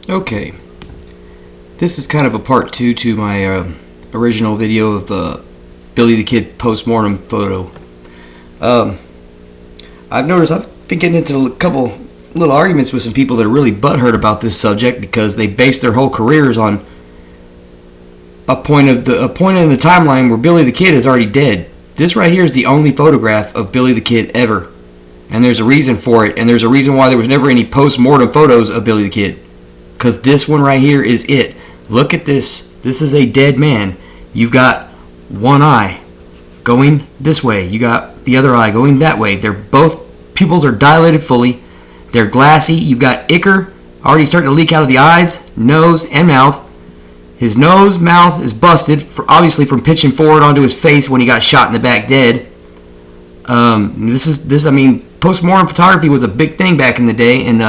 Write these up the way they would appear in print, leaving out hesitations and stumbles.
Okay, this is kind of a part 2 to my original video of Billy the Kid Post-Mortem photo. I've noticed I've been getting into a couple little arguments with some people that are really butthurt about this subject because they base their whole careers on a point in the timeline where Billy the Kid is already dead. This right here is the only photograph of Billy the Kid ever, and there's a reason for it, and there's a reason why there was never any post-mortem photos of Billy the Kid. Because this one right here is it. Look at this. This is a dead man. You've got one eye going this way. You got the other eye going that way. They're both pupils are dilated fully. They're glassy. You've got ichor already starting to leak out of the eyes, nose, and mouth. His nose, mouth is busted, obviously from pitching forward onto his face when he got shot in the back dead. Post-mortem photography was a big thing back in the day, and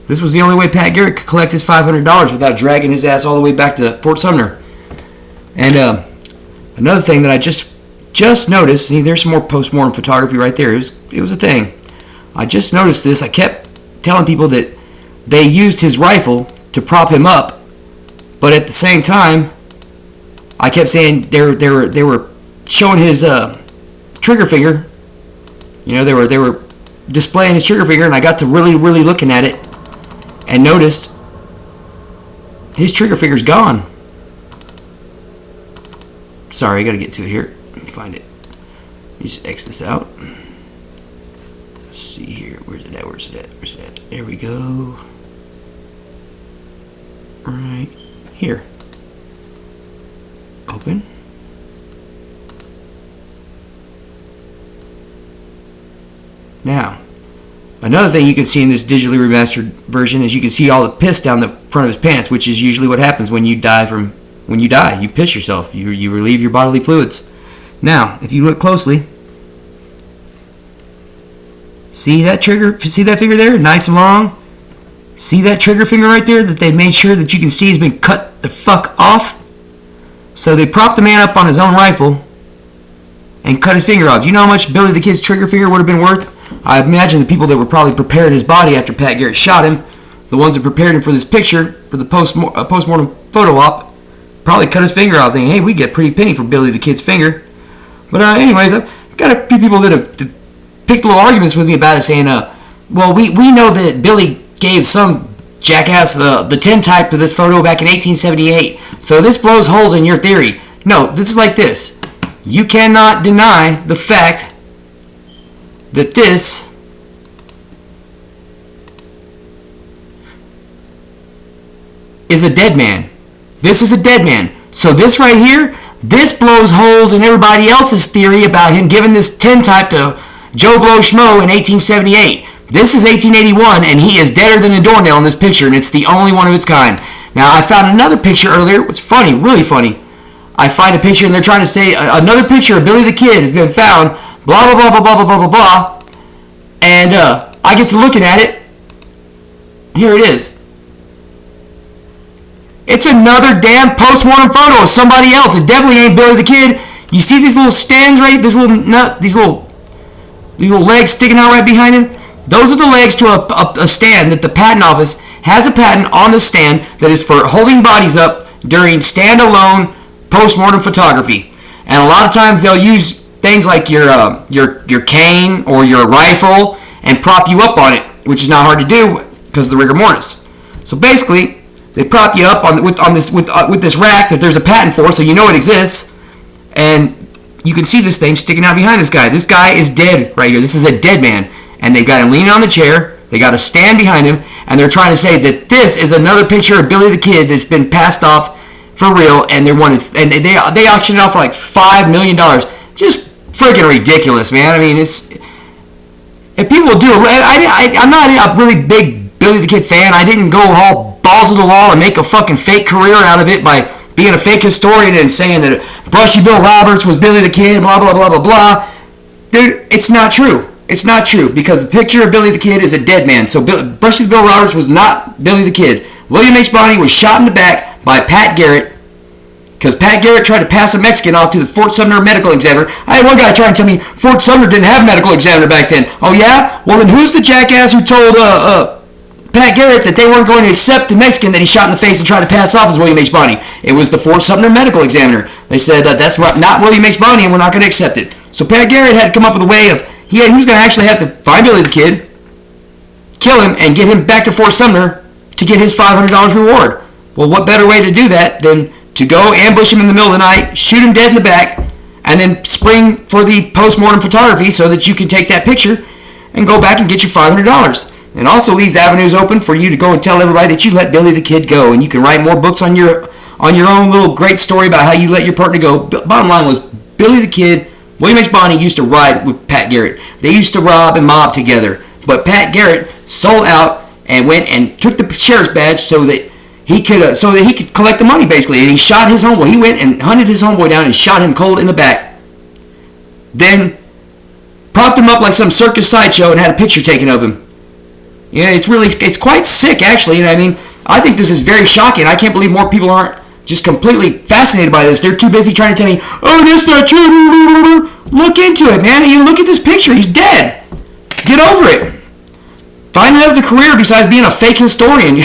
this was the only way Pat Garrett could collect his $500 without dragging his ass all the way back to Fort Sumner. And another thing that I just noticed, see, there's some more post-mortem photography right there. It was a thing. I just noticed this. I kept telling people that they used his rifle to prop him up, but at the same time, I kept saying they were showing his trigger finger. You know, they were displaying his trigger finger, and I got to really looking at it and noticed his trigger finger's gone. Sorry, I gotta get to it here. Let me find it. Let me just X this out. Let's see here. Where's it at? There we go. Right here. Open. Now, another thing you can see in this digitally remastered version is you can see all the piss down the front of his pants, which is usually what happens when you die. You piss yourself. You relieve your bodily fluids. Now, if you look closely, see that finger there, nice and long. See that trigger finger right there that they made sure that you can see has been cut the fuck off. So they propped the man up on his own rifle and cut his finger off. Do you know how much Billy the Kid's trigger finger would have been worth? I imagine the people that were probably preparing his body after Pat Garrett shot him, the ones that prepared him for this picture, for the post-mortem photo op, probably cut his finger off thinking, hey, we get a pretty penny for Billy the Kid's finger. But anyways, I've got a few people that have picked little arguments with me about it saying, well, we know that Billy gave some jackass the tintype to this photo back in 1878, so this blows holes in your theory. No, this is like this. You cannot deny the fact that this is a dead man. This is a dead man. So this right here, this blows holes in everybody else's theory about him giving this tintype to Joe Blow Schmo in 1878. This is 1881, and he is deader than a doornail in this picture, and it's the only one of its kind. Now, I found another picture earlier. It's funny, really funny. I find a picture, and they're trying to say another picture of Billy the Kid has been found, blah, blah, blah, blah, blah, blah, blah, blah. And I get to looking at it. Here it is. It's another damn post-mortem photo of somebody else. It definitely ain't Billy the Kid. You see these little stands right, these little legs sticking out right behind him? Those are the legs to a stand that the patent office has a patent on the stand that is for holding bodies up during standalone post-mortem photography. And a lot of times they'll use things like your cane or your rifle and prop you up on it, which is not hard to do because of the rigor mortis. So basically, they prop you up with this rack that there's a patent for, so you know it exists, and you can see this thing sticking out behind this guy. This guy is dead right here. This is a dead man, and they've got him leaning on the chair. They got a stand behind him, and they're trying to say that this is another picture of Billy the Kid that's been passed off for real, and they auctioned it off for like $5 million. Just freaking ridiculous, man. I mean, if people do it, I'm not a really big Billy the Kid fan. I didn't go all balls to the wall and make a fucking fake career out of it by being a fake historian and saying that Brushy Bill Roberts was Billy the Kid, blah, blah, blah, blah, blah. Dude, it's not true. It's not true because the picture of Billy the Kid is a dead man. So Brushy Bill Roberts was not Billy the Kid. William H. Bonney was shot in the back by Pat Garrett because Pat Garrett tried to pass a Mexican off to the Fort Sumner medical examiner. I had one guy try and tell me Fort Sumner didn't have a medical examiner back then. Oh, yeah? Well, then who's the jackass who told Pat Garrett that they weren't going to accept the Mexican that he shot in the face and tried to pass off as William H. Bonney. It was the Fort Sumner medical examiner. They said that that's not William H. Bonney and we're not going to accept it. So Pat Garrett had to come up with a way of, he was going to actually have to find Billy the Kid, kill him, and get him back to Fort Sumner to get his $500 reward. Well, what better way to do that than to go ambush him in the middle of the night, shoot him dead in the back, and then spring for the postmortem photography so that you can take that picture and go back and get your $500. And also leaves avenues open for you to go and tell everybody that you let Billy the Kid go, and you can write more books on your own little great story about how you let your partner go. Bottom line was, Billy the Kid, William H. Bonney used to ride with Pat Garrett. They used to rob and mob together. But Pat Garrett sold out and went and took the sheriff's badge so that he could collect the money, basically. And he shot his homeboy. He went and hunted his homeboy down and shot him cold in the back. Then propped him up like some circus sideshow and had a picture taken of him. Yeah, it's quite sick, actually. And I mean, I think this is very shocking. I can't believe more people aren't just completely fascinated by this. They're too busy trying to tell me, oh, that's not true. Look into it, man. You look at this picture. He's dead. Get over it. Find another career besides being a fake historian.